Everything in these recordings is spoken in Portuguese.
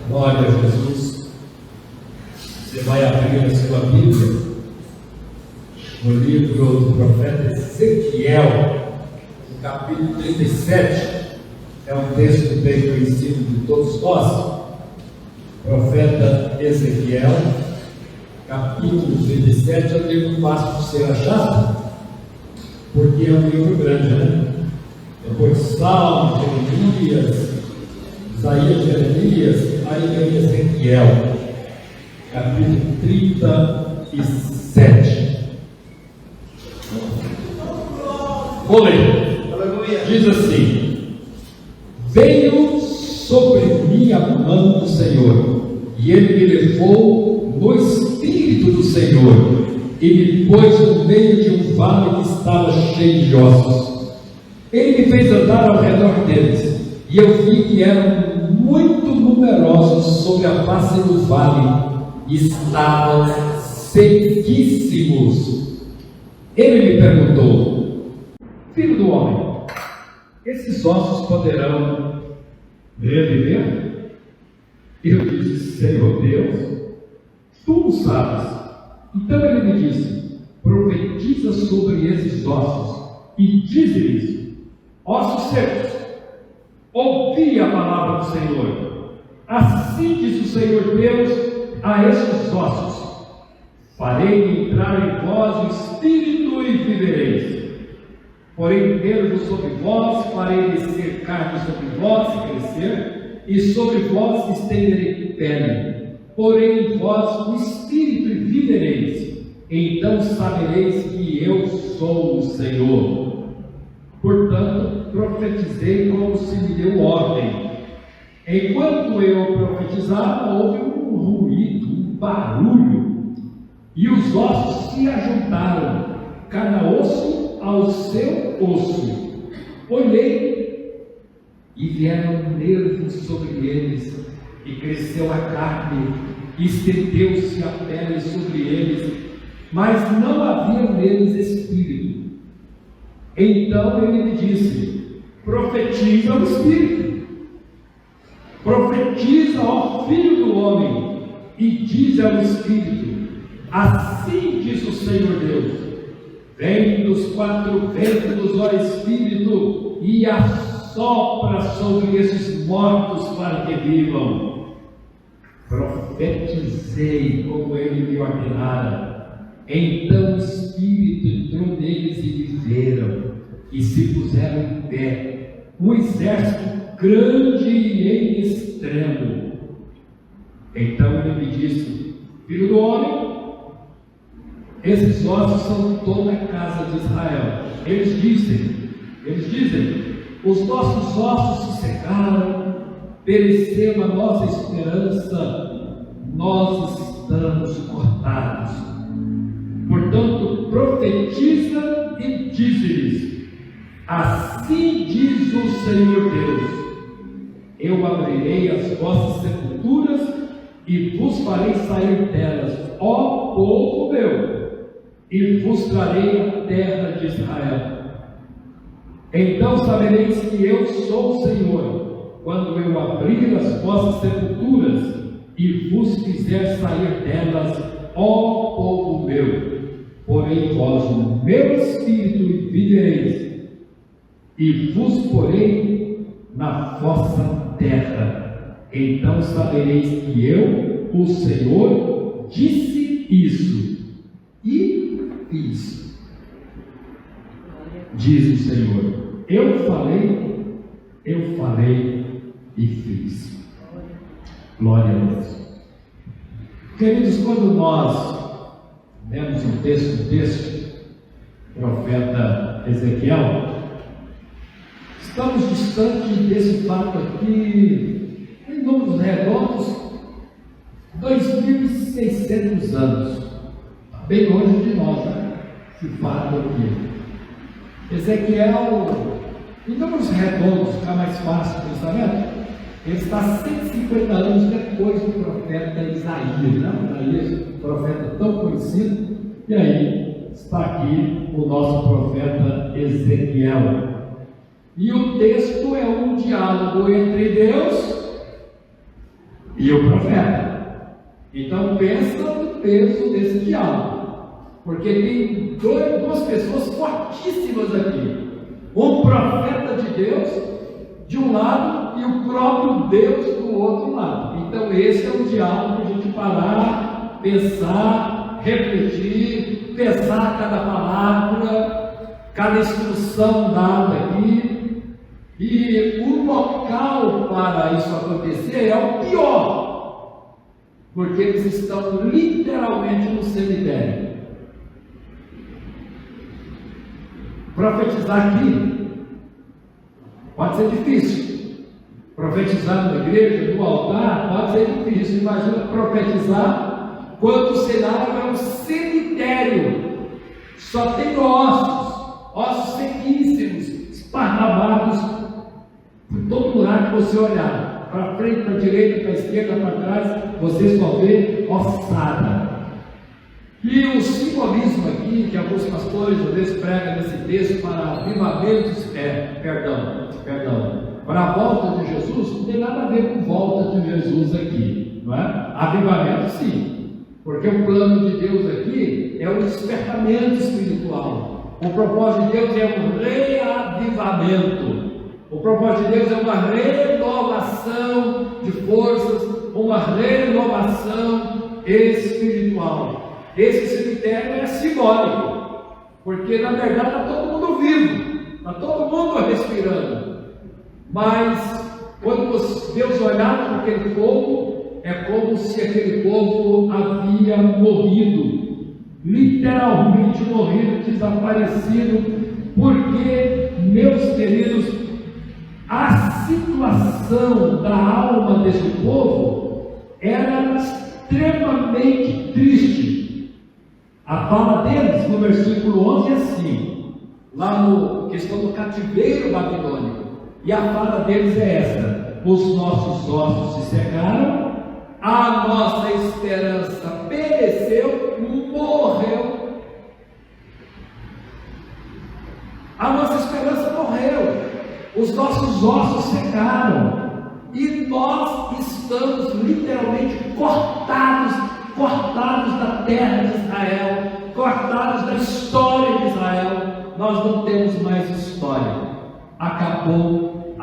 Glória a Jesus. Você vai abrir a sua Bíblia no livro do profeta Ezequiel, no capítulo 37. É um texto bem conhecido de todos nós. Profeta Ezequiel, capítulo 37. Eu digo fácil de ser achado, porque é um livro grande, né? Depois Salmo, Jeremias, Isaías, Jeremias, aí vem Ezequiel, capítulo 37. Vou ler. Diz assim: veio sobre mim a mão do Senhor, e Ele me levou no Espírito do Senhor, e me pôs no meio de um vale que estava cheio de ossos. Ele me fez andar ao redor deles, e eu vi que eram muito numerosos sobre a face do vale, e estavam sequíssimos. Ele me perguntou: filho do homem, esses ossos poderão reviver? Eu disse: Senhor Deus, tu o sabes. Então ele me disse: profetiza sobre esses ossos e dize-lhes: ossos secos, ouvi a palavra do Senhor. Assim diz o Senhor Deus a estes ossos: farei entrar em vós o Espírito e vivereis. Porém, nervos sobre vós, farei descer carne sobre vós e crescer, e sobre vós estenderei pele. Porém, em vós o Espírito e vivereis. Então sabereis que eu sou o Senhor. Portanto, profetizei como se me deu ordem. Enquanto eu profetizava, houve um ruído, um barulho, e os ossos se ajuntaram, cada osso ao seu osso. Olhei, e vieram nervos sobre eles, e cresceu a carne, e estendeu-se a pele sobre eles, mas não havia neles espírito. Então ele me disse: profetiza ao Espírito, profetiza ao Filho do Homem, e diz ao Espírito: assim diz o Senhor Deus: vem dos quatro ventos, ó Espírito, e assopra sobre esses mortos para que vivam. Profetizei como ele me ordenara. Então o Espírito entrou neles e viveram, e se puseram em pé, um exército grande e em extremo. Então ele me disse: filho do homem, esses ossos são toda a casa de Israel. Eles dizem: os nossos ossos se secaram, pereceu a nossa esperança, nós estamos cortados. Portanto, profetiza e diz-lhes: assim diz o Senhor Deus: eu abrirei as vossas sepulturas e vos farei sair delas, ó povo meu, e vos trarei a terra de Israel. Então sabereis que eu sou o Senhor, quando eu abrir as vossas sepulturas e vos fizer sair delas, ó povo meu. Porém vós o meu Espírito e vivereis, e vos porei na vossa terra. Então sabereis que eu, o Senhor, disse isso e fiz. Diz o Senhor: eu falei e fiz. Glória a Deus. Queridos, quando nós lemos um texto, profeta Ezequiel, estamos distantes desse fato aqui, em números redondos, 2.600 anos, bem longe de nós, né? Esse fato aqui. Ezequiel, em números redondos, fica mais fácil o pensamento, ele está 150 anos depois do profeta Isaías, né? Isaías, profeta tão conhecido, e aí está aqui o nosso profeta Ezequiel. E o texto é um diálogo entre Deus e o profeta. Então pensa no peso desse diálogo, porque tem duas pessoas fortíssimas aqui, um profeta de Deus de um lado e o próprio Deus do outro lado. Então esse é um diálogo para a gente parar, pensar, refletir, pesar cada palavra, cada instrução dada aqui. E o local para isso acontecer é o pior, porque eles estão literalmente no cemitério. Profetizar aqui pode ser difícil. Profetizar na igreja, no altar, pode ser difícil. Imagina profetizar quando o cenário é um cemitério. Só tem ossos sequíssimos, esparramados por todo lugar que você olhar. Para frente, para a direita, para a esquerda, para trás, você só vê ossada. E o simbolismo aqui, que alguns pastores às vezes pregam nesse texto para avivamentos, para a volta de Jesus, não tem nada a ver com volta de Jesus aqui, não é? Avivamento sim, porque o plano de Deus aqui é o despertamento espiritual. O propósito de Deus é um reavivamento. O propósito de Deus é uma renovação de forças, uma renovação espiritual. Esse cemitério é simbólico, porque na verdade está todo mundo vivo, está todo mundo respirando, mas quando Deus olhava para aquele povo, é como se aquele povo havia morrido, literalmente morrido, desaparecido, porque, meus queridos, a situação da alma desse povo era extremamente triste. A fala deles, no versículo 11, é assim, lá no questão do cativeiro babilônico, e a fala deles é esta: os nossos ossos se secaram, a nossa esperança pereceu, morreu. A nossa esperança morreu, os nossos ossos secaram, e nós estamos literalmente cortados da terra de Israel, cortados da história de Israel. Nós não temos mais história. Acabou.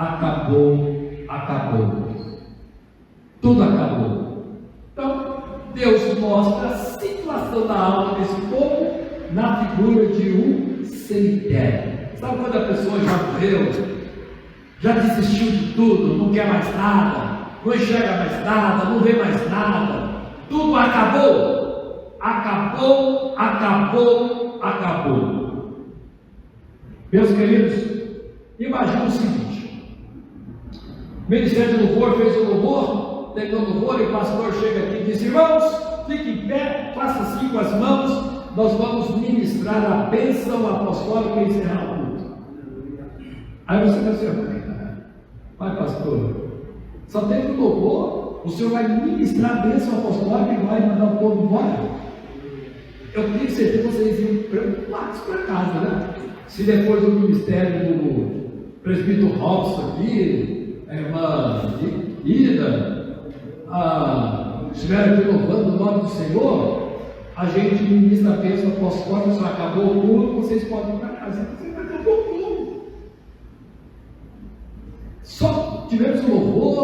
Tudo acabou. Então, Deus mostra a situação da alma desse povo na figura de um cemitério. Sabe quando a pessoa já morreu, já desistiu de tudo, não quer mais nada, não enxerga mais nada, não vê mais nada? Tudo acabou. Meus queridos, imagina o seguinte: o Ministério do Louvor fez o louvor, terminou o louvor, e o pastor chega aqui e diz: irmãos, fique em pé, faça assim com as mãos, nós vamos ministrar a bênção apostólica e encerrar o culto. Aí você vai dizer: vai, pastor, só teve o louvor, o senhor vai ministrar a bênção apostólica e vai mandar o povo embora? Eu tenho certeza que vocês iam preocupados para casa, né? Se depois do ministério do presbítero Robson aqui, a irmã Ida, estiverem aqui louvando o nome do Senhor, a gente ministra a bênção apostólica, só acabou o culto, vocês podem ir para casa. Você vai acabar o culto. Só tivemos o louvor,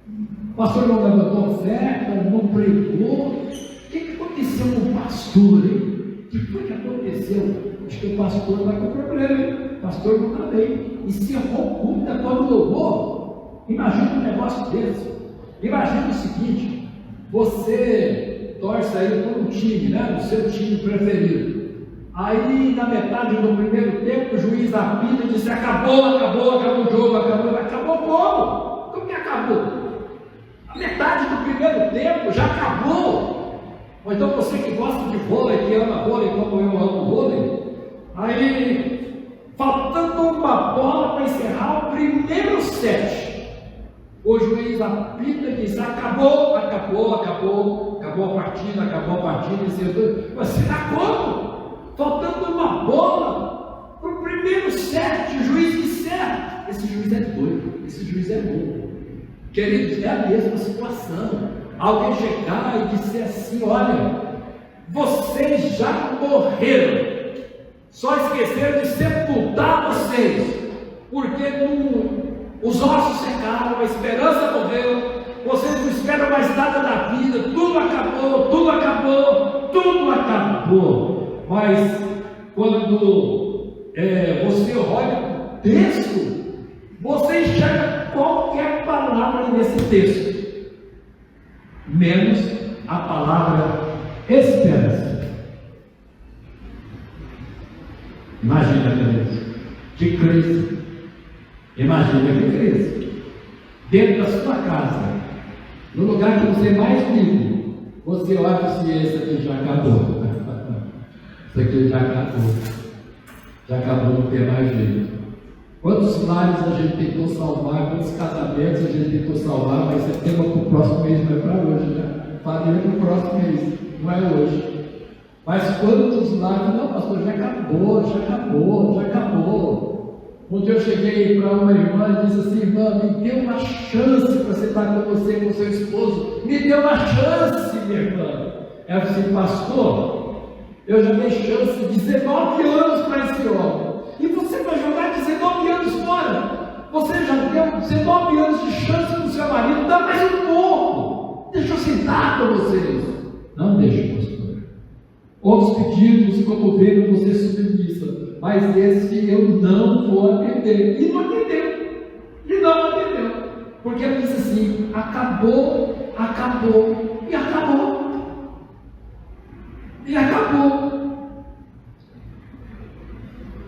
o pastor não levantou oferta, não pregou. O que aconteceu com o pastor, hein? O que foi que aconteceu? Acho que o pastor está com problema, hein? O pastor não está bem. Encerrou o culto, depois do louvor. Imagina um negócio desse. Imagina o seguinte: você torce aí por um time, né? O seu time preferido. Aí, na metade do primeiro tempo, o juiz apita e diz: acabou o jogo, acabou como? Como que acabou? A metade do primeiro tempo já acabou. Ou então você que gosta de vôlei, que ama vôlei como eu amo vôlei, aí, faltando uma bola para encerrar o primeiro set, o juiz apita e diz: acabou a partida, você dá como? Faltando uma bola para o primeiro set, o juiz encerra. Esse juiz é doido, esse juiz é louco. Queridos, é a mesma situação. Alguém chegar e dizer assim: olha, vocês já morreram, só esqueceram de sepultar vocês, porque os ossos secaram, a esperança morreu, vocês não esperam mais nada da vida, tudo acabou, tudo acabou, tudo acabou. Mas quando você olha o texto, você enxerga qualquer palavra nesse texto, menos a palavra esperança. Imagina, Deus, que crise. Imagina que crise. Dentro da sua casa, no lugar que você mais vive, você olha se esse aqui já acabou. Isso aqui já acabou. Já acabou, não tem mais jeito. Quantos lares a gente tentou salvar, quantos casamentos a gente tentou salvar, mas esse tema para o próximo mês não é para hoje, né? Família para o próximo mês, não é hoje. Mas quantos lares, não, pastor, já acabou, já acabou, já acabou. Um dia eu cheguei para uma irmã e disse assim: irmã, me dê uma chance para sentar com você e com seu esposo, me dê uma chance, minha irmã. Ela disse assim: pastor, eu já dei chance de 19 anos para esse homem, e você vai jogar 19 anos fora? Você já deu 19 anos de chance para o seu marido, dá mais um pouco, deixa eu sentar com vocês. Não deixa, pastor. Outros pedidos, como veio, você submissa, mas esse eu não vou atender. E não atendeu. E não atendeu. Porque ele disse assim: acabou, acabou e acabou. E acabou.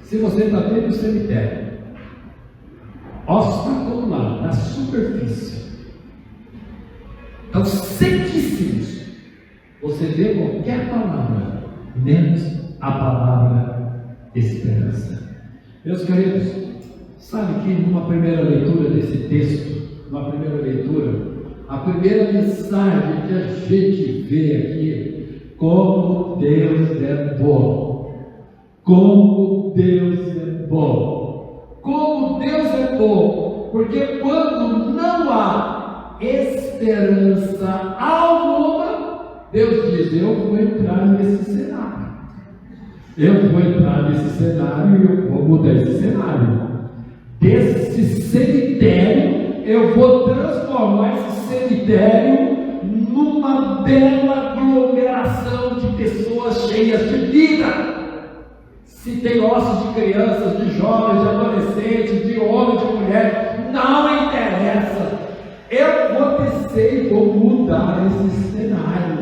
Se você está dentro do cemitério, ossos para todo lado, na superfície, estão sequíssimos. Você vê qualquer palavra, menos a palavra esperança. Meus queridos, sabe que numa primeira leitura desse texto, a primeira mensagem que a gente vê aqui: como Deus é bom, como Deus é bom, como Deus é bom, porque quando não há esperança alguma, Deus diz: eu vou entrar nesse cenário. Eu vou entrar nesse cenário e eu vou mudar esse cenário. Desse cemitério, eu vou transformar esse cemitério numa bela aglomeração de pessoas cheias de vida. Se tem ossos de crianças, de jovens, de adolescentes, de homens, de mulheres, não interessa. Eu vou descer e vou mudar esse cenário.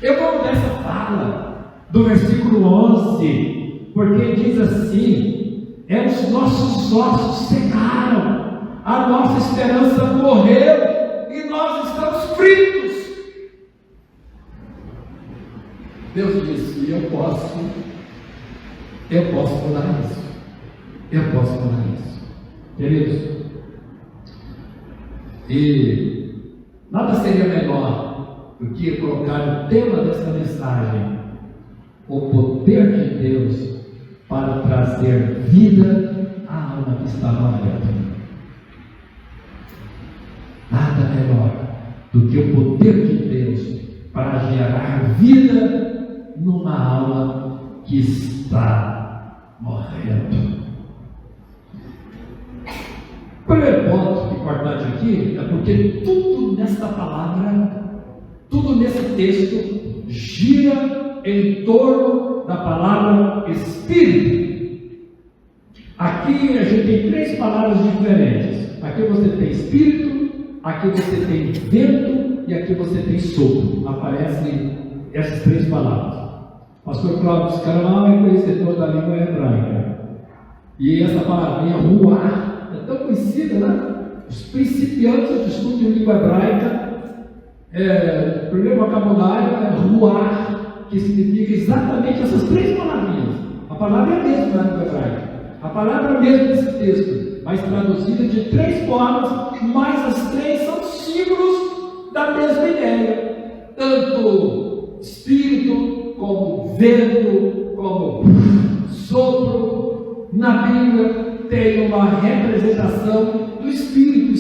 Eu vou mudar essa fala do versículo 11, porque diz assim: os nossos ossos secaram, a nossa esperança morreu e nós estamos fritos. Deus disse: eu posso mudar isso. Eu posso mudar isso. Queridos, e nada seria melhor do que colocar o tema dessa mensagem: o poder de Deus para trazer vida à alma que está morta. Nada melhor do que o poder de Deus para gerar vida numa alma que está morrendo. O primeiro ponto importante aqui é porque tudo nesta palavra, tudo nesse texto gira em torno da palavra Espírito. Aqui a gente tem 3 palavras diferentes. Aqui você tem Espírito, aqui você tem vento e aqui você tem sopro. Aparecem essas 3 palavras. Pastor Cláudio Scaramau é conhecedor da língua hebraica. E essa palavrinha ruar é tão conhecida, né? Os principiantes de estudo de língua hebraica, o primeiro vocabulário é ruar, que significa exatamente essas 3 palavrinhas. A palavra é a mesma na língua hebraica. A palavra é a mesma nesse texto, mas traduzida de 3 formas, mas as 3 são símbolos da mesma ideia. Tanto espírito, como vento, como sopro, na Bíblia tem uma representação do Espírito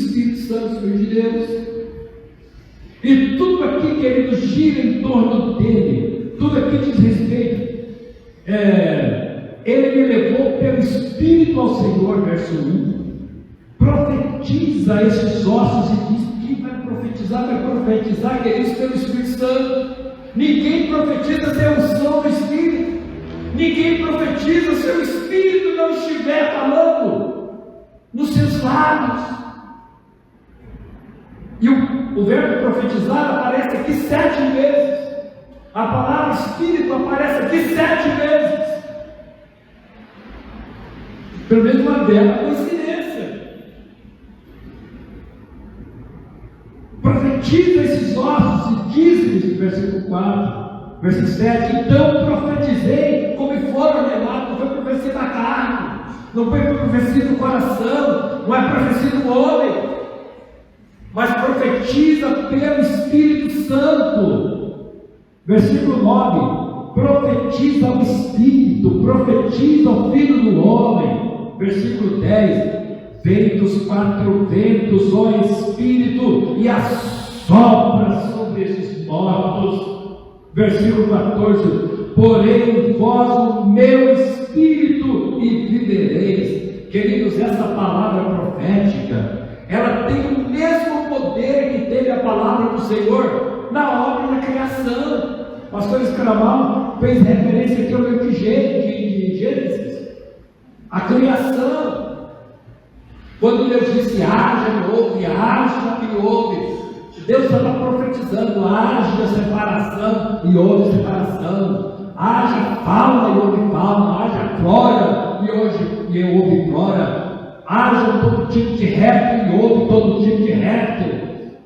Santo, Filho de Deus. E tudo aqui, queridos, gira em torno dele. Tudo aqui diz respeito. Ele me levou pelo Espírito ao Senhor, verso 1. Profetiza esses ossos e diz: quem vai profetizar, queridos, pelo Espírito Santo. Ninguém profetiza sem a unção do Espírito. Ninguém profetiza se o Espírito não estiver falando nos seus lábios. E o verbo profetizar aparece aqui 7 vezes. A palavra Espírito aparece aqui 7 vezes. Pelo menos uma bela coincidência. Profetiza esses ossos e diz-lhes, versículo 4, versículo 7: então profetizei como foram ordenados. Não foi profecia da carne, não foi profecia do coração, não é profecia do homem, mas profetiza pelo Espírito Santo. Versículo 9: profetiza ao Espírito, profetiza ao Filho do Homem. Versículo 10: vem dos 4 ventos, ó Espírito, e assopra sobre esses mortos. Versículo 14: porém em vós o meu Espírito e vivereis. Queridos, essa palavra profética, ela tem o mesmo poder que teve a palavra do Senhor na obra da criação. O pastor Escaramal fez referência aqui ao livro de Gênesis, a criação. Quando Deus disse: haja e houve, haja e houve, Deus estava profetizando: haja separação e houve separação, haja fauna e houve fauna, haja flora e houve flora, haja todo tipo de réptil e houve todo tipo de réptil.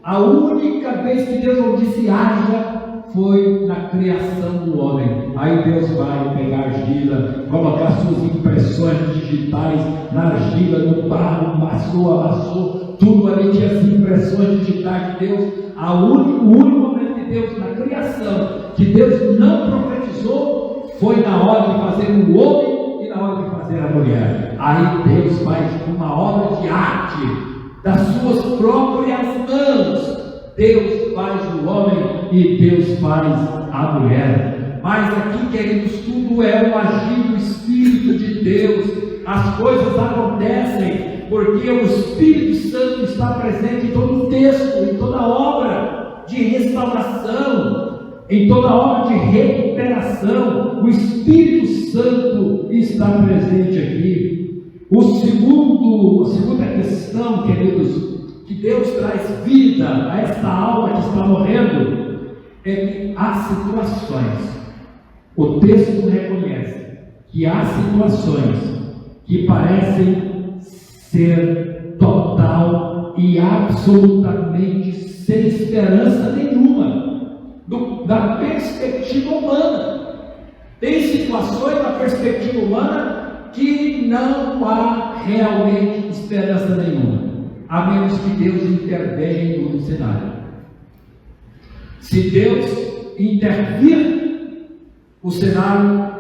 A única vez que Deus não disse haja foi na criação do homem. Aí Deus vai pegar argila, colocar suas impressões digitais na argila, no barro, amassou, tudo ali tinha as impressões digitais de Deus. O único momento de Deus na criação que Deus não profetizou foi na hora de fazer o homem e na hora de fazer a mulher. Aí Deus faz uma obra de arte das suas próprias mãos. Deus faz o homem e Deus faz a mulher. Mas aqui, queridos, tudo é o agir do Espírito de Deus. As coisas acontecem porque o Espírito Santo está presente em todo o texto, em toda obra de restauração, em toda obra de recuperação. O Espírito Santo está presente aqui. A segunda questão, queridos, que Deus traz vida a esta alma que está morrendo, é que há situações, o texto reconhece que há situações que parecem ser total e absolutamente sem esperança nenhuma da perspectiva humana. Tem situações da perspectiva humana que não há realmente esperança nenhuma, a menos que Deus intervenha no cenário. Se Deus intervir, o cenário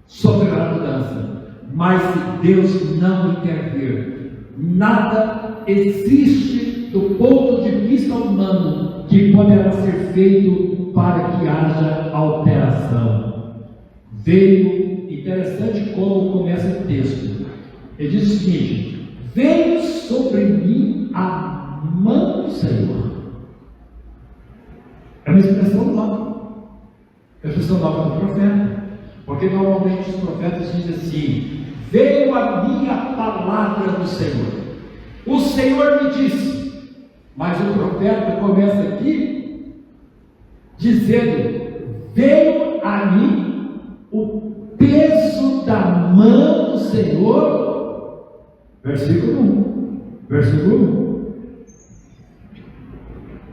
sofrerá mudança. Mas se Deus não intervir, nada existe do ponto de vista humano que poderá ser feito para que haja alteração. Veio, interessante como começa o texto. Ele diz o seguinte: veio sobre mim a mão do Senhor. É uma expressão nova. É uma expressão nova do profeta. Porque normalmente os profetas dizem assim: veio a minha palavra do Senhor. O Senhor me disse. Mas o profeta começa aqui dizendo: veio a mim o peso da mão do Senhor. Versículo 1. Versículo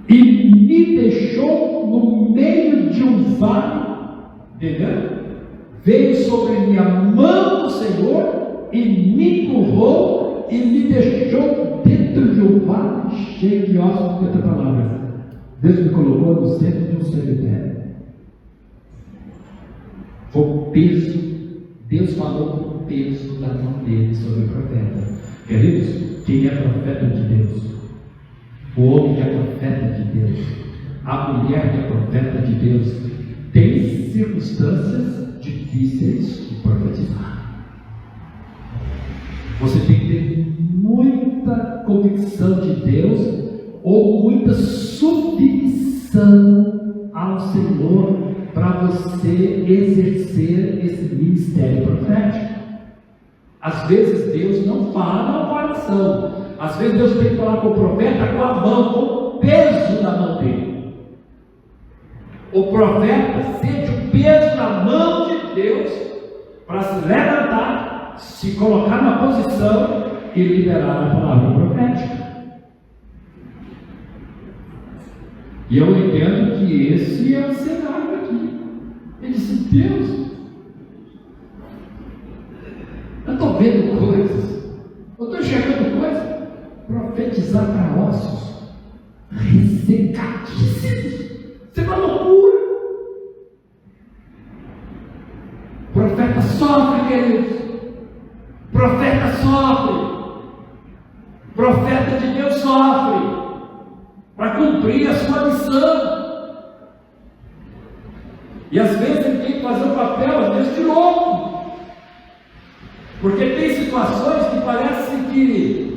1. E me deixou no meio de um vale. Entendeu? Veio sobre mim a mão do Senhor e me empurrou e me deixou dentro de um vale cheio de ossos. De outra palavra, Deus me colocou no centro de um cemitério. Foi o peso. Deus falou com o peso da mão dele sobre o profeta. Queridos, quem é profeta de Deus O homem que é profeta de Deus, a mulher que é profeta de Deus, tem circunstâncias difíceis de profetizar. Você tem que ter muita convicção de Deus ou muita submissão ao Senhor para você exercer esse ministério profético. Às vezes Deus não fala no coração. Às vezes Deus tem que falar com o profeta com a mão, com o peso da mão dele. O profeta sente o peso da mão de Deus para se levantar, se colocar na posição e liberar a palavra profética. E eu entendo que esse é o cenário aqui. Ele disse: Deus, eu estou vendo coisas, eu estou enxergando coisas. Profetizar para ossos ressecadíssimos, isso é uma loucura. Profeta sofre, queridos. Profeta sofre. Profeta de Deus sofre para cumprir a sua missão. E às vezes ele tem que fazer o papel, às vezes, de louco, porque tem situações que parecem que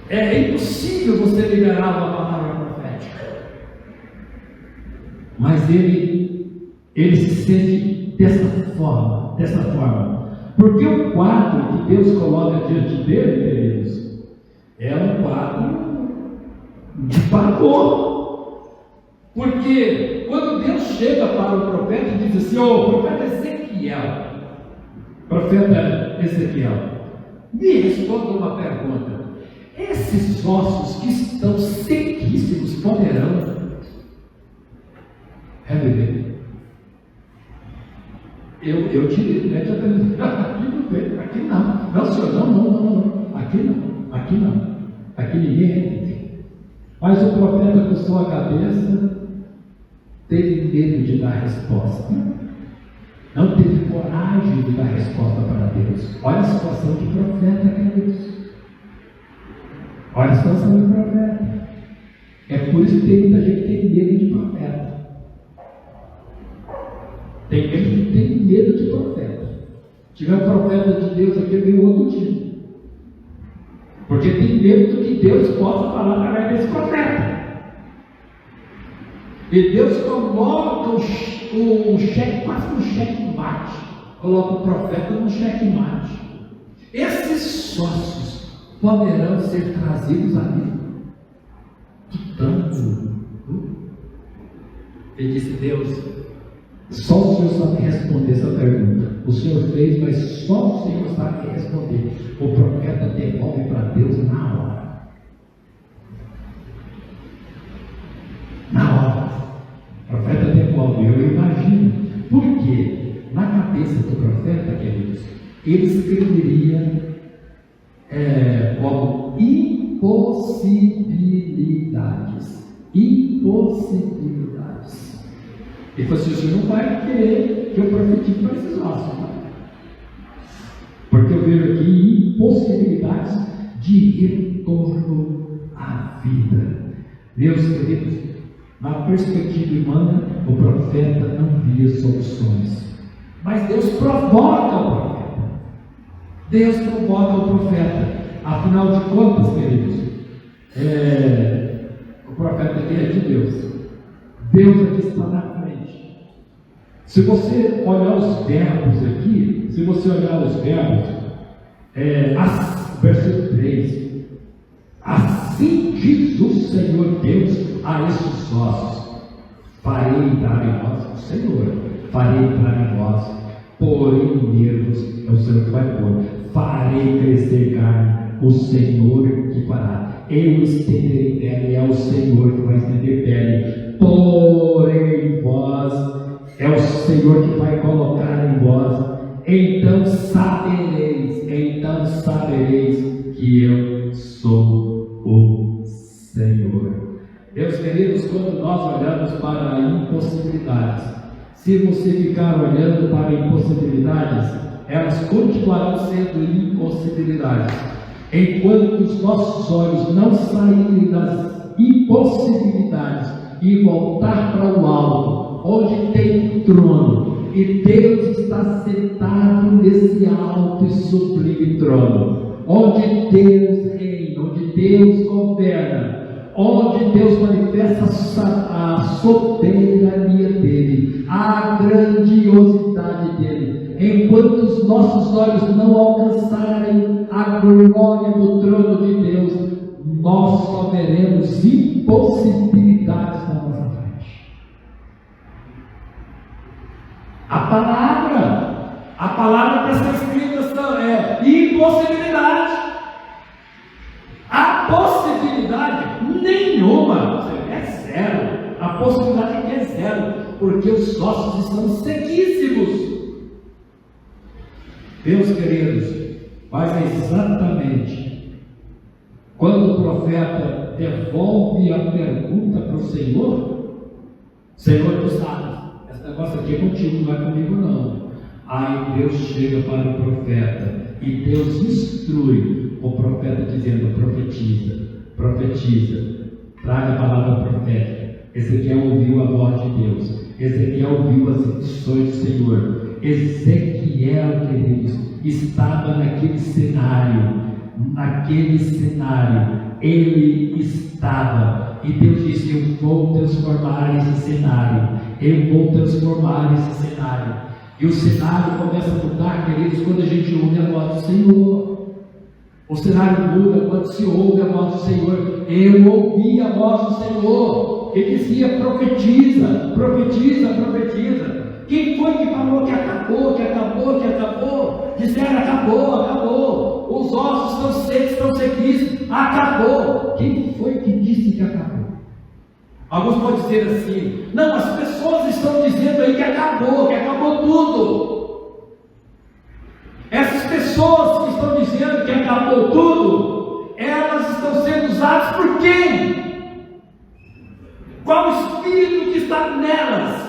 é impossível você liberar uma palavra profética. Mas ele se sente dessa forma. Porque o quadro que Deus coloca diante dele, queridos, é um quadro de pavor. Porque quando Deus chega para o profeta e diz assim: profeta Ezequiel, me responda uma pergunta. Esses ossos que estão sequíssimos poderão reviver? Eu tirei imediatamente. Aqui não. Não, senhor, não. Aqui não. Aqui ninguém revive. Mas o profeta coçou a cabeça, teve medo de dar resposta. Não teve coragem de dar resposta para Deus. Olha a situação de profeta, queridos. Olha a situação do profeta. É por isso que tem muita gente que tem medo de profeta. Tem gente que tem medo de profeta. Se tiver um profeta de Deus aqui, vem outro dia. Porque tem medo do que Deus possa falar através desse profeta. E Deus coloca o cheque, quase um cheque-mate. Coloca o profeta no cheque-mate. Esses sócios poderão ser trazidos à vida. Que tanto. Ele disse: Deus, só o Senhor sabe responder essa pergunta. O Senhor fez, mas só o Senhor sabe responder. O profeta devolve para Deus na hora. Na hora. O profeta devolve. Eu imagino. Por quê? Na cabeça do profeta, queridos, ele escreveria como impossibilidades. Impossibilidades. Ele falou assim: o senhor não vai querer que eu profetize para esses ossos, não? Porque eu vejo aqui impossibilidades de retorno à vida. Meus queridos, na perspectiva humana, o profeta não via soluções. Mas Deus provoca o profeta. Deus provoca o profeta. Afinal de contas, queridos, o profeta aqui é de Deus. Deus aqui está na frente. Se você olhar os verbos aqui, versículo 3: assim diz o Senhor Deus a estes ossos: farei entrar em nós, o Senhor, farei entrar em nós, porém nervos, é o Senhor que vai pôr, farei crescer carne, o Senhor que fará, eu estenderei pele, é o Senhor que vai estender pele, porém vós, é o Senhor que vai colocar em vós, então sabereis que eu sou o Senhor. Meus queridos, quando nós olhamos para impossibilidades, se você ficar olhando para impossibilidades, elas continuarão sendo impossibilidades. enquanto os nossos olhos não saírem das impossibilidades e voltar para o alto, onde tem um trono, e Deus está sentado nesse alto e sublime trono, onde Deus reina, onde Deus governa, onde Deus manifesta a soberania dele, a grandiosidade dele. Enquanto os nossos olhos não alcançarem a glória do trono de Deus, nós só veremos impossibilidades na nossa frente. A palavra que está escrita é impossibilidade. A possibilidade nenhuma, é zero. A possibilidade aqui é zero, porque os ossos estão sequíssimos. Meus queridos, mas é exatamente quando o profeta devolve a pergunta para o Senhor, tu sabe, esse negócio aqui é contigo, não é comigo não. Aí Deus chega para o profeta e Deus instrui o profeta dizendo: profetiza, traga a palavra profética. Ezequiel ouviu a voz de Deus, Ezequiel ouviu as instruções do Senhor. Ezequiel, queridos, estava naquele cenário, ele estava, e Deus disse: eu vou transformar esse cenário, e o cenário começa a mudar, queridos, quando a gente ouve a voz do Senhor. O cenário muda quando se ouve a voz do Senhor. Eu ouvi a voz do Senhor, que dizia: profetiza. Quem foi que falou que acabou? Disseram: acabou. Os ossos estão secos, estão sequíssimos. Acabou. Quem foi que disse que acabou? Alguns podem dizer assim: não, as pessoas estão dizendo aí que acabou tudo. Essas pessoas que estão dizendo que acabou tudo, elas estão sendo usadas por quem? Qual o espírito que está nelas?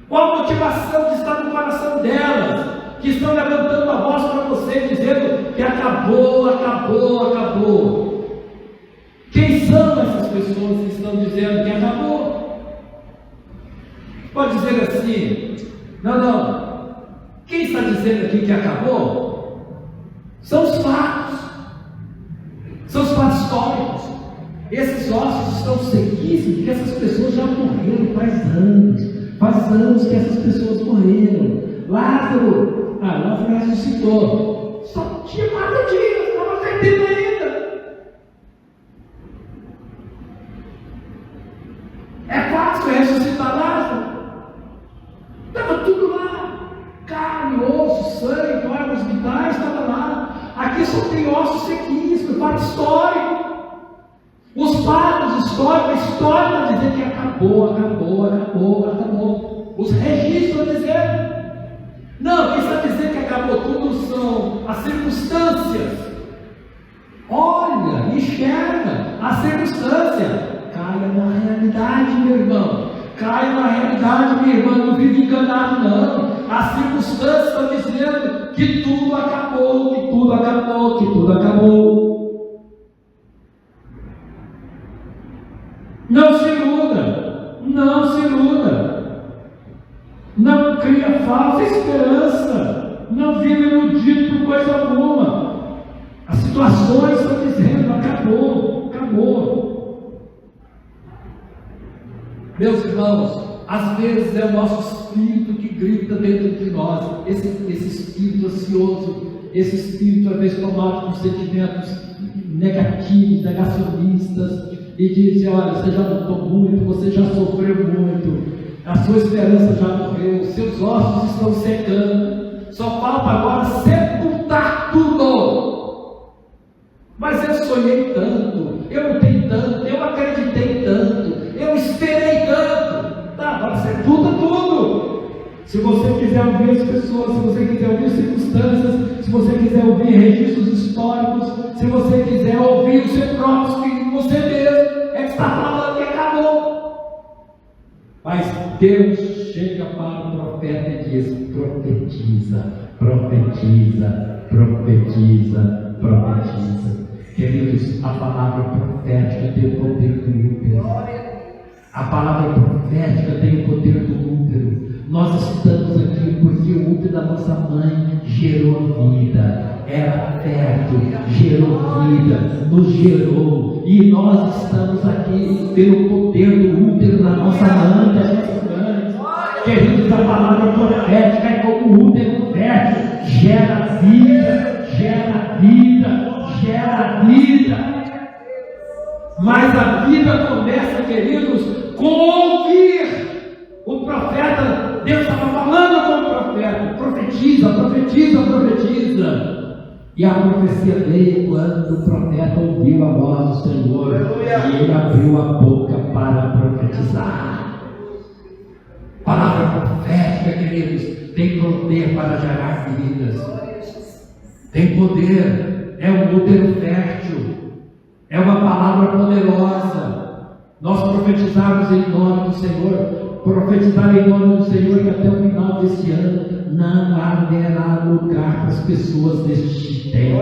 Qual a motivação que está no coração delas, que estão levantando a voz para você, dizendo que acabou? Quem são essas pessoas que estão dizendo que acabou? Pode dizer assim: não. Quem está dizendo aqui que acabou? São os fatos históricos. Esses ossos estão sequíssimos, porque essas pessoas já morreram faz anos que essas pessoas morreram. Lázaro ressuscitou, só tinha 4 dias, estava perdendo ainda. É fácil ressuscitar Lázaro? Estava tudo lá, carne, osso, sangue, órgãos vitais, estava lá. Aqui só tem ossos sequíssimos, fato histórico. Os fatos históricos, a história está dizendo que acabou. Os registros estão dizendo. Não, quem está dizendo que acabou tudo são as circunstâncias. Olha, enxerga a circunstância. Caia na realidade, meu irmão. Não vive enganado, não. As circunstâncias estão dizendo que tudo acabou. Não se iluda. Não cria falsa esperança. Não vive iludido por coisa alguma. As situações estão dizendo: acabou. Meus irmãos, às vezes é o nosso espírito que grita dentro de nós, esse espírito ansioso, esse espírito às vezes tomado por sentimentos negativos, negacionistas, e diz: olha, você já lutou muito, você já sofreu muito, a sua esperança já morreu, seus ossos estão secando, só falta agora sepultar tudo. Mas eu sonhei tanto, eu lutei tanto, eu acreditei tanto, eu esperei tanto. Tá, agora sepulta tudo. Se você quiser ouvir as pessoas, se você quiser ouvir circunstâncias, se você quiser ouvir registros históricos, se você quiser ouvir o seu próprio espírito, você mesmo é que está falando que acabou. Mas Deus chega para o profeta e diz: profetiza. profetiza. Queridos, a palavra profética tem o poder do útero. A palavra profética tem o poder do útero. Nós estamos aqui porque o útero da nossa mãe gerou vida, era fértil, gerou vida, nos gerou, e nós estamos aqui pelo poder do útero da nossa mãe, das nossas mães. Queridos, a palavra profética é como o útero fértil, gera vida, gera vida, gera vida. Mas a vida começa, queridos, com ouvir. O profeta, Deus estava falando com o profeta, profetiza, profetiza, profetiza. E a profecia veio quando o profeta ouviu a voz do Senhor, e ele abriu a boca para profetizar. Palavra profética, queridos, tem poder para gerar vidas. Tem poder, é um útero fértil, é uma palavra poderosa. Nós profetizarmos em nome do Senhor. Profetizar em nome do Senhor que até o final deste ano não haverá lugar para as pessoas deste templo.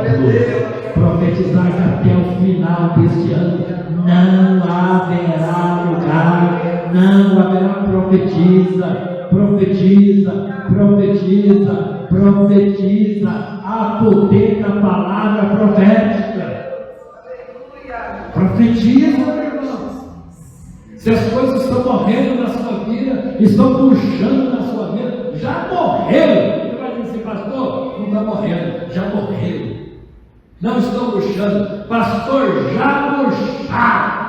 Profetizar que até o final deste ano não haverá lugar, não haverá. Profetiza, profetiza, profetiza, profetiza. Há poder na palavra profética. Profetiza, irmãos. Se as coisas estão morrendo na sua vida, estão puxando na sua vida, já morreram. Você vai dizer, pastor, não está morrendo, já morreram. Não estão puxando, pastor, já puxaram.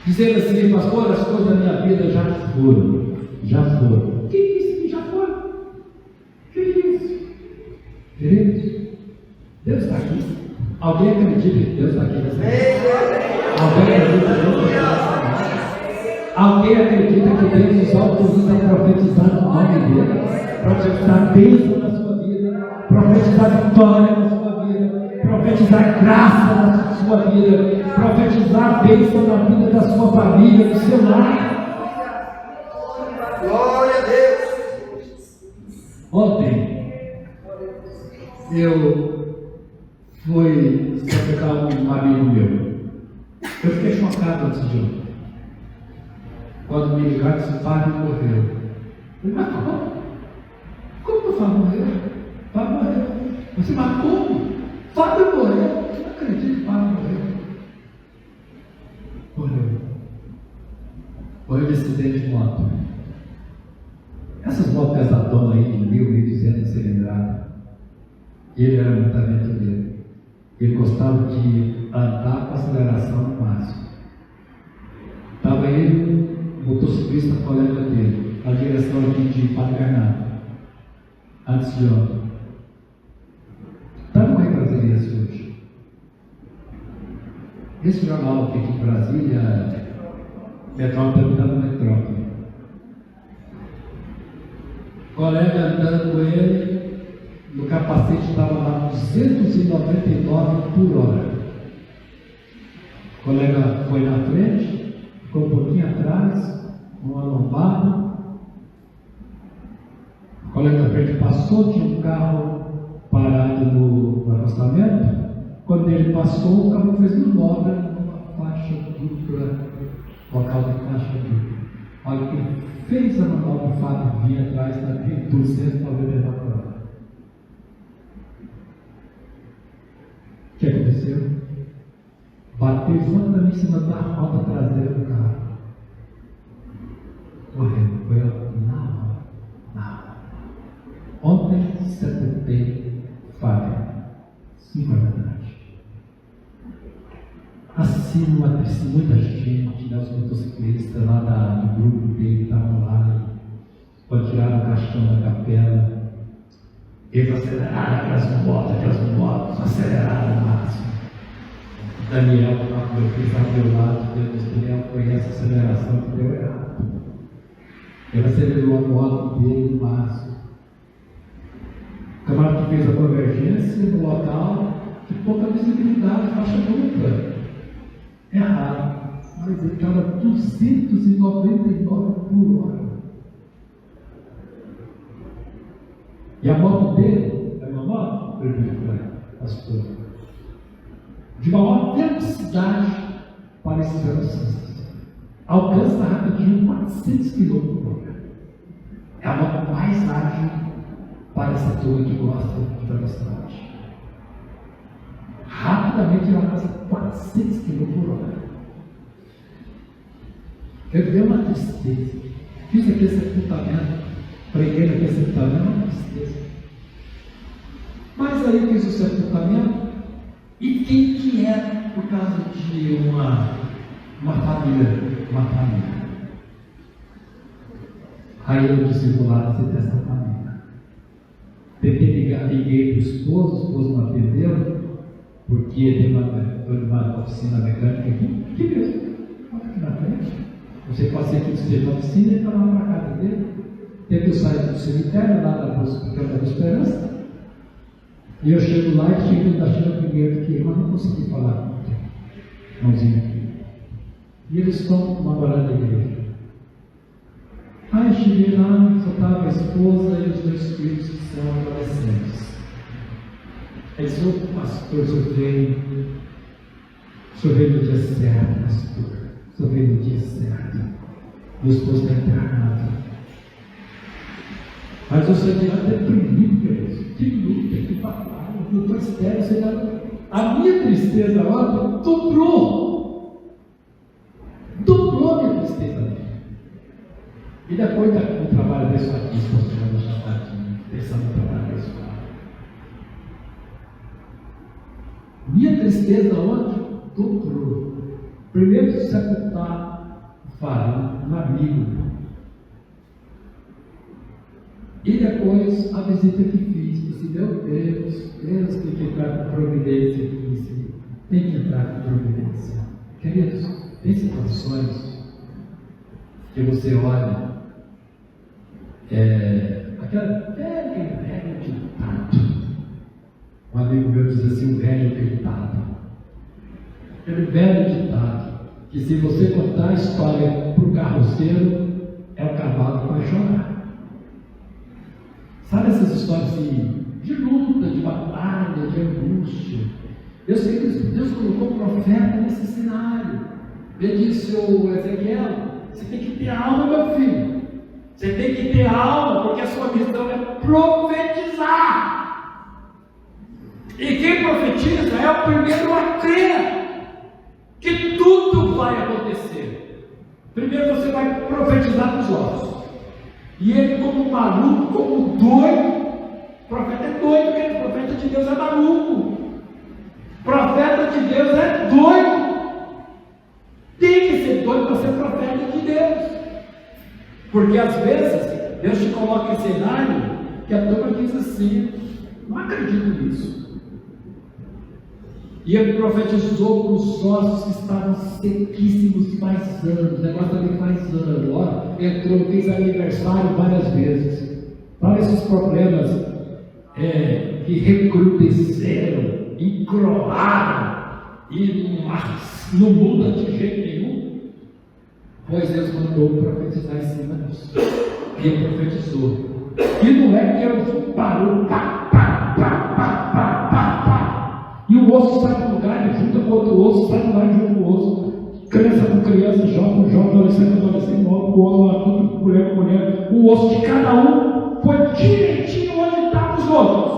Dizendo assim, pastor, as coisas da minha vida já foram, já foram. O que é isso que já foram? O que é isso? Queridos, Deus está aqui. Alguém acredita que Deus está aqui nessa vida? Alguém acredita que Deus está aqui? Alguém acredita que Deus nos autoriza a profetizar no nome dele? Profetizar bênção na sua vida, profetizar vitória na sua vida, profetizar graça na sua vida, profetizar bênção na vida da sua família, do seu lar. Glória a Deus. Ontem eu fui sepultar um amigo meu. Eu fiquei chocado antes de ontem. Quando me ligaram, disse, Fábio morreu. Eu falei, mas como? Como o Fábio morreu? Fábio morreu. Eu disse, mas como? Fábio morreu? Eu não acredito que Fábio morreu. Morreu. Morreu de acidente de moto. Essas motos pesadonas aí de 1.200 cilindradas. Ele era muito aventureiro. Ele gostava de andar com aceleração no máximo. Estava ele, motociclista colega dele, na direção aqui de Padre Bernardo, antes de ontem. Está no Rio Brasília hoje. Esse jornal aqui de Brasília, Metrópole, está no Metrópole. Colega andando com ele. No capacete estava lá 299 por hora. O colega foi na frente, ficou um pouquinho atrás, uma lombada. O colega da frente passou, tinha um carro parado no acostamento. Quando ele passou, o carro fez manobra numa faixa dupla, local de faixa dupla. Olha, que fez a manobra, o Fábio vinha atrás da 299 por hora. O que aconteceu? Bateu exatamente em cima da roda traseira do carro. Morreu. Foi na hora. Na hora. Ontem sepultei Fábio. 5 horas da tarde. Assim, muita gente, né, os motociclistas lá do grupo dele estavam lá, quando tiraram o caixão da capela. Eles aceleraram aquelas motos, aceleraram o máximo. Daniel, meu filho, estava ao meu lado, Daniel, foi essa aceleração que deu errado. Ele acelerou a moto dele no máximo. O camarada que fez a convergência no local, de pouca visibilidade, faixa dupla. Errado. Mas ele estava 299 por hora. E a moto dele, era uma moto? pastor, de maior velocidade para esses velocistas. Alcança rapidinho 400 km por hora. É a moto mais ágil para essa turma que gosta de velocidade. Rapidamente ela passa 400 km por hora. Eu dei uma tristeza. Fiz aquele sepultamento, preguei naquele sepultamento, uma tristeza. Mas aí fiz o sepultamento, e quem que era por causa de uma família? Aí eu discipulado dessa família. Tentei ligar, liguei para o esposo não atendeu, porque tem uma oficina mecânica aqui mesmo, aqui na frente. Você passei aqui de uma oficina e estava lá para a casa dele. Teve o site do cemitério, lá da Campo da Esperança. E eu chego lá e chego da China primeiro que eu não consegui falar com o irmãozinho aqui. E eles estão namorando a igreja. Aí eu cheguei lá, só estava a esposa e os dois filhos que são adolescentes. Aí disse: ô pastor, o senhor veio no dia certo, pastor. O senhor veio no dia certo. Meu esposo está internado. Mas o senhor está deprimido, queridos. Que luta, que batalha. O doutor Estéreo, você dá... A minha tristeza agora dobrou. Dobrou a minha tristeza. E depois do trabalho persuadista, pastor, pensando no trabalho persuadista. Minha tristeza ontem dobrou. Primeiro sepultar o Fábio, um amigo. E depois a visita que fiz. Disse: meu Deus tem que entrar com providência aqui. Tem que entrar com providência. Queridos, tem situações que você olha, aquela velho ditado. Um amigo meu diz assim: um velho ditado. Aquele velho ditado que, se você contar a história para o carroceiro, é o cavalo que vai chorar. Sabe essas histórias assim, de luta, de batalha, de angústia? Eu sei que Deus colocou um profeta nesse cenário. Ele disse: ô Ezequiel, você tem que ter alma, meu filho. Você tem que ter alma, porque a sua missão é profetizar. E quem profetiza é o primeiro a crer que tudo vai acontecer. Primeiro você vai profetizar nos ossos. E ele, como maluco, como doido, profeta é doido, porque o profeta de Deus é maluco. Profeta de Deus é doido. Tem que ser doido para ser profeta de Deus. Porque às vezes Deus te coloca em cenário que a turma diz assim: não acredito nisso. E ele profetizou para os ossos que estavam sequíssimos faz anos. O negócio também faz anos. Ó, entrou, fez aniversário várias vezes. Olha esses problemas que recrudesceram, encroaram e não muda de jeito nenhum. Pois Deus mandou profetizar em cima disso. E ele profetizou. E não é que ele parou, pá, pá, pá, pá, pá, pá, pá. E o osso sai do lugar, ele junta com outro osso, sai do lugar e junta com o osso. Criança com criança, jovem com jovem, adolescente com adolescente, homem com homem, mulher com mulher. O osso de cada um foi direitinho onde estavam os outros.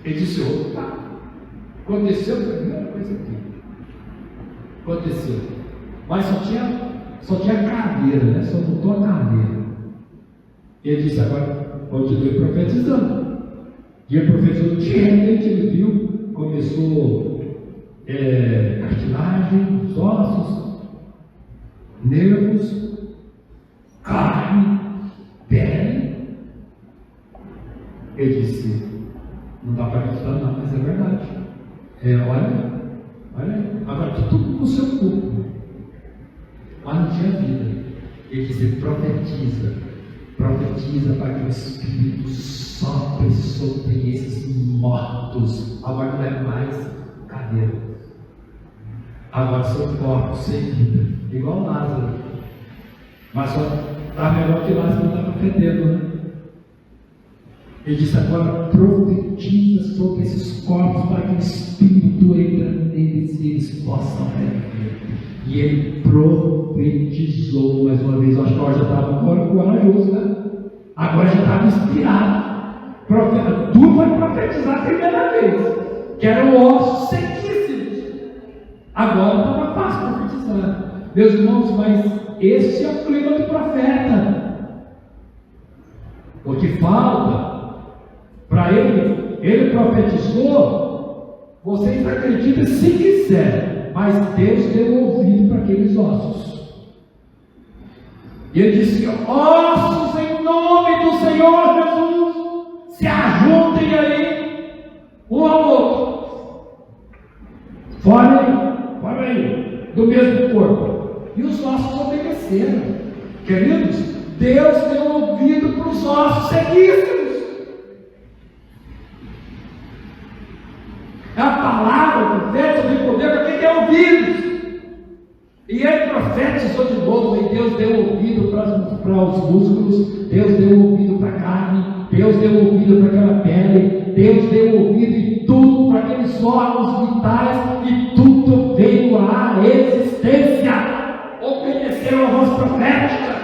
Ele disse: opa, aconteceu a primeira coisa aqui. Aconteceu. Mas só tinha caveira, né? Só botou a caveira. Ele disse: agora continue profetizando. E ele profetizou, de repente ele viu, começou cartilagem, os ossos, nervos, carne, pele. Ele disse: não dá para acreditar não, mas é verdade. Olha, agora tudo no seu corpo. Mas não tinha vida. Ele disse: profetiza para que o Espírito sopre sobre esses mortos. Agora não é mais cadeira. Agora são corpos sem vida, igual Lázaro. Mas só está melhor que Lázaro, não estava fedendo, né? Ele disse: agora profetiza sobre esses corpos para que o Espírito entre neles e eles possam reviver. E ele profetizou mais uma vez. Eu acho que agora já estava corajoso, né? Agora já estava inspirado. Tu vai profetizar a primeira vez, que eram ossos sequíssimos. Agora estava fácil profetizar. Meus irmãos, mas esse é o clima do profeta. O que falta para ele profetizou. Vocês acreditam se quiser, mas Deus deu ouvido para aqueles ossos. E ele disse: ossos, em nome do Senhor Jesus, se ajuntem aí um ao outro. Fora aí, do mesmo corpo. E os ossos obedeceram. Queridos, Deus deu ouvido para os ossos sequíssimos. A palavra profética vem poder para quem tem ouvidos. E ele profetizou de novo, e Deus deu ouvido para os músculos, Deus deu ouvido para a carne, Deus deu ouvido para aquela pele, Deus deu ouvido em tudo para aqueles órgãos vitais, e tudo veio à existência. Obedeceram a voz profética.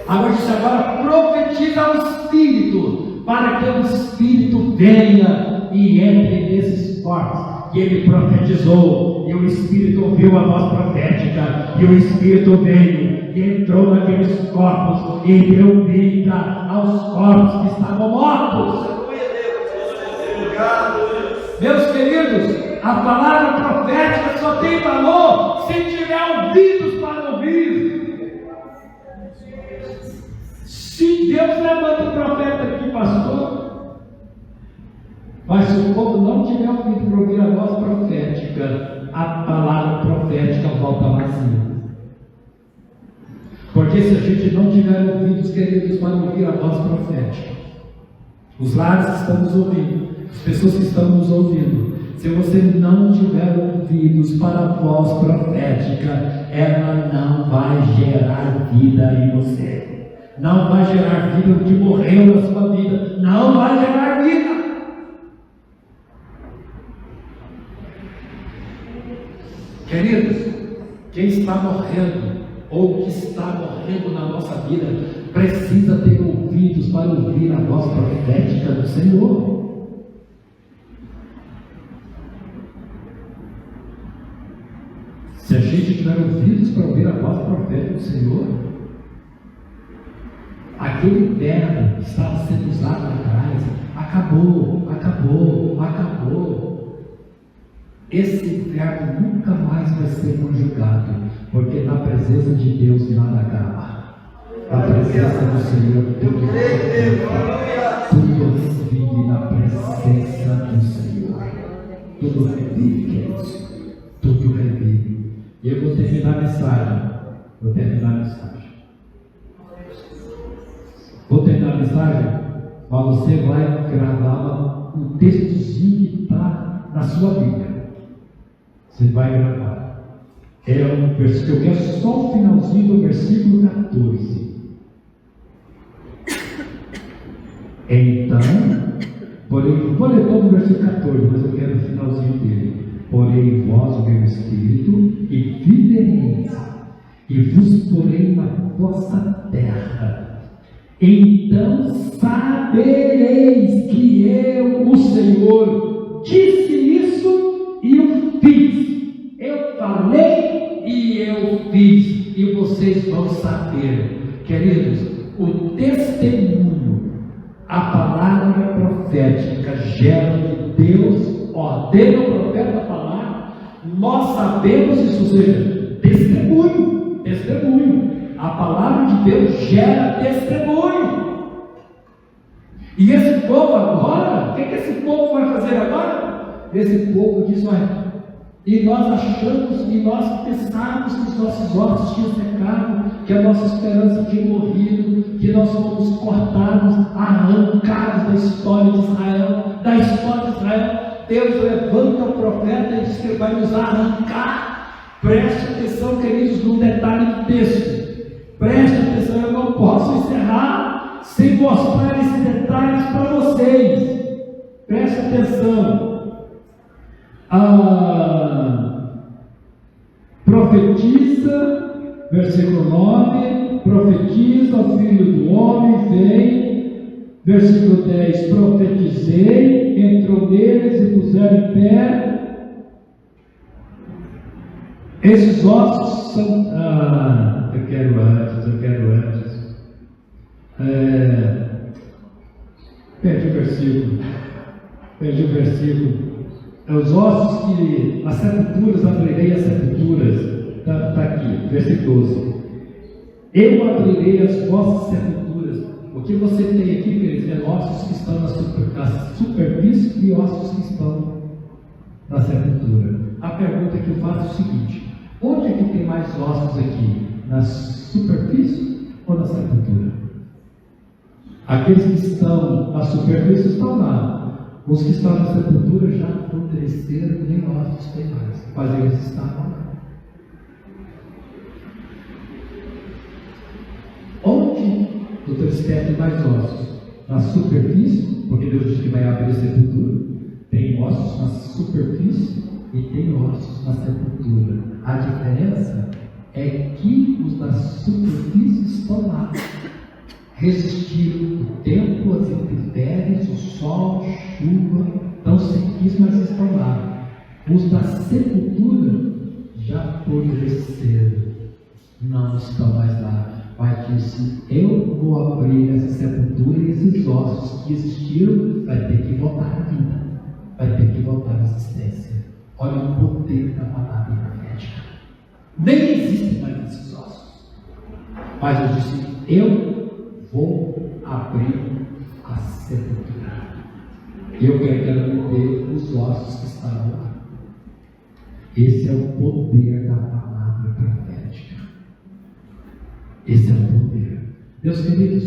Agora profetiza ao Espírito, para que o Espírito venha e entre nesses corpos. E ele profetizou, e o Espírito ouviu a voz profética, e o Espírito veio e entrou naqueles corpos e deu vida aos corpos que estavam mortos. Meus queridos, a palavra profética só tem valor se tiver ouvidos para ouvir. Se Deus levanta o profeta aqui, pastor, mas se o povo não tiver ouvido para ouvir a voz profética, a palavra profética volta vazia. Porque se a gente não tiver ouvidos, queridos, para ouvir a voz profética, os lares que estão nos ouvindo, as pessoas que estão nos ouvindo, se você não tiver ouvidos para a voz profética, ela não vai gerar vida em você. Não vai gerar vida o que morreu na sua vida. Não vai gerar vida. Queridos, quem está morrendo, ou que está morrendo na nossa vida, precisa ter ouvidos para ouvir a voz profética do Senhor. Se a gente tiver ouvidos para ouvir a voz profética do Senhor, aquele inverno que estava sendo usado lá atrás, acabou. Esse inverno nunca mais vai ser conjugado, porque na presença de Deus nada acaba. Na presença do Senhor tudo vive na presença do Senhor. Tudo revive, queridos. Tudo revive. E eu vou terminar a mensagem. Mas você vai gravar um textozinho que está na sua Bíblia. Você vai gravar. É um versículo, eu quero só o finalzinho do versículo 14. Então, porém, vou ler todo o versículo 14, mas eu quero o finalzinho dele. Porém, em vós o meu espírito, e vivereis, e vos porei na vossa terra. Então sabereis que eu, o Senhor, disse isso e o fiz. Eu falei e eu fiz, e vocês vão saber. Queridos, o testemunho, a palavra profética gera que Deus ordena o profeta falar. Nós sabemos isso, ou seja, testemunho. A palavra de Deus gera testemunho. E esse povo agora, o que esse povo vai fazer agora? Esse povo diz: olha, e nós achamos, e nós pensamos que os nossos ossos tinham secado, que a nossa esperança tinha morrido, que nós fomos cortados, arrancados da história de Israel. Deus levanta o profeta e diz que ele vai nos arrancar. Preste atenção, queridos, num detalhe do texto. Preste atenção, eu não posso encerrar sem mostrar esses detalhes para vocês. Preste atenção. Profetiza, versículo 9, profetiza o filho do homem, vem, versículo 10, profetizei, entrou neles e puseram em pé. Esses ossos são, eu quero antes, perdi o versículo, os ossos que, as sepulturas, abrirei as sepulturas, está aqui, versículo 12, eu abrirei as vossas sepulturas. O que você tem aqui, queridos, é ossos que estão na superfície e ossos que estão na sepultura. A pergunta que eu faço é o seguinte: onde é que tem mais ossos aqui? Na superfície ou na sepultura? Aqueles que estão na superfície estão lá. Os que estão na sepultura já apodreceram, nem ossos tem mais. Mas eles estavam lá. Onde o teu espírito tem mais ossos? Na superfície, porque Deus diz que vai abrir a sepultura. Tem ossos na superfície e tem ossos na sepultura. A diferença é que os da superfície estão lá. Resistiram o tempo, as intempéries, o sol, a chuva, estão sequíssimos, mas estão lá. Os da sepultura já apodreceram, não estão mais lá. Mas disse: eu vou abrir essa sepultura e esses ossos que existiram vai ter que voltar à vida, vai ter que voltar à existência. Olha o poder da palavra profética. Nem existem mais esses ossos. Mas eu disse: eu vou abrir a sepultura. Eu quero ver os ossos que estavam lá. Esse é o poder da palavra profética. Esse é o poder. Meus queridos,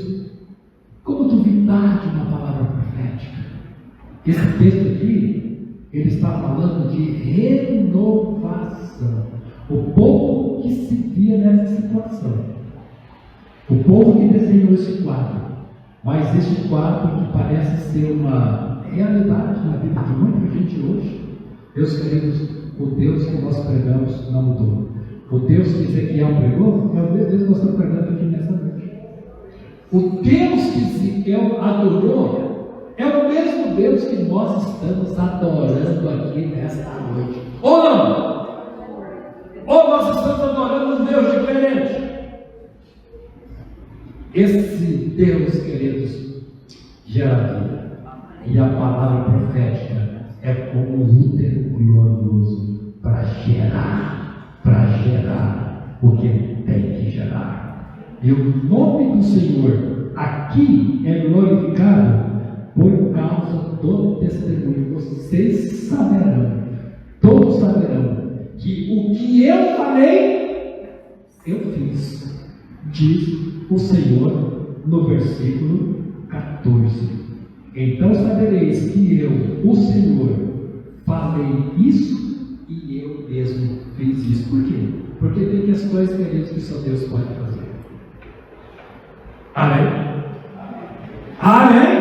como duvidar de uma palavra profética? Esse texto aqui, ele está falando de renovação. O povo que se via nessa situação. O povo que desenhou esse quadro, mas esse quadro que parece ser uma realidade na vida de muita gente hoje. Meus queridos, o Deus que nós pregamos não mudou. O Deus que Ezequiel pregou é o Deus que nós estamos pregando aqui nessa noite. O Deus que Ezequiel adorou é o mesmo Deus que nós estamos adorando aqui nesta noite. Ou não? Ou nós estamos adorando um Deus diferente? Esse Deus, queridos, gera vida. E a palavra profética é como um útero glorioso para gerar o que ele tem que gerar. E o nome do Senhor aqui é glorificado por causa do testemunho. Vocês saberão, todos saberão, que o que eu falei, eu fiz, diz o Senhor no versículo 14. Então sabereis que eu, o Senhor, falei isso e eu mesmo fiz isso. Por quê? Porque tem as coisas, queridos, que só Deus pode fazer. Amém? Amém?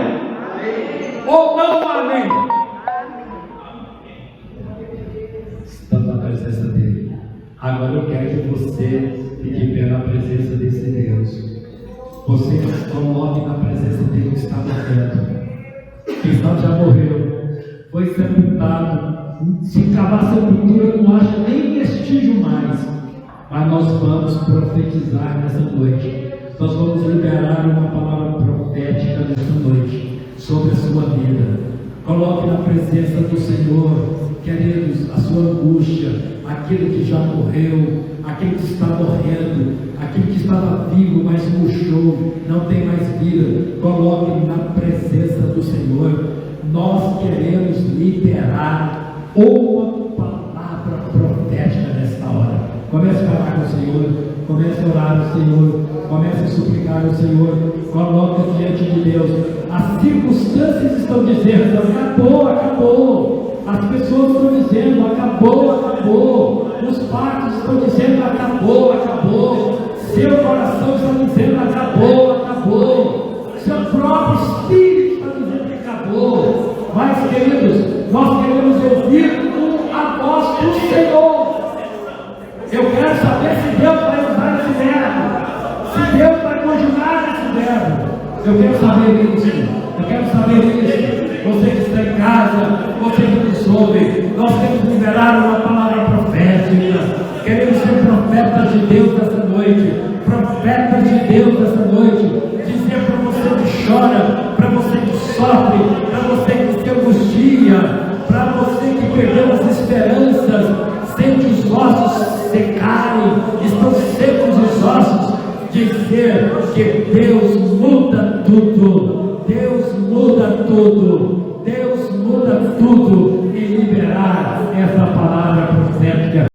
Amém. Ou não amém? Estamos na presença dele. Agora eu quero que você fique bem na presença desse Deus. Você coloque na presença dele que está morrendo. Cristão já morreu, foi sepultado. Se cavar a sepultura, não acha nem vestígio mais. Mas nós vamos profetizar nessa noite. Nós vamos liberar uma palavra profética nessa noite sobre a sua vida. Coloque na presença do Senhor, queridos, a sua angústia, aquele que já morreu, aquele que está morrendo, aquele que estava vivo, mas murchou, não tem mais vida. Coloque na presença do Senhor. Nós queremos liberar uma palavra profética nesta hora. Comece a falar com o Senhor, comece a orar ao Senhor, comece a suplicar ao Senhor, coloque diante de Deus. As circunstâncias estão dizendo: acabou, acabou. As pessoas estão dizendo: acabou, acabou. Os fatos estão dizendo: acabou, acabou. Seu coração está dizendo: acabou, acabou. Seu quero saber se Deus vai usar esse verbo, se Deus vai conjugar esse verbo. Eu quero saber isso. Eu quero saber isso. Você que está em casa, você que nos ouve, nós temos que liberar uma palavra profética. Queremos ser profetas de Deus essa noite. Profetas de Deus essa noite. Dizer para você que chora, para você que sofre, para você que se angustia, para você que perdeu as esperanças, sente os ossos secarem, estão secos os ossos. Dizer que Deus muda tudo, Deus muda tudo, Deus muda tudo, e liberar essa palavra profética.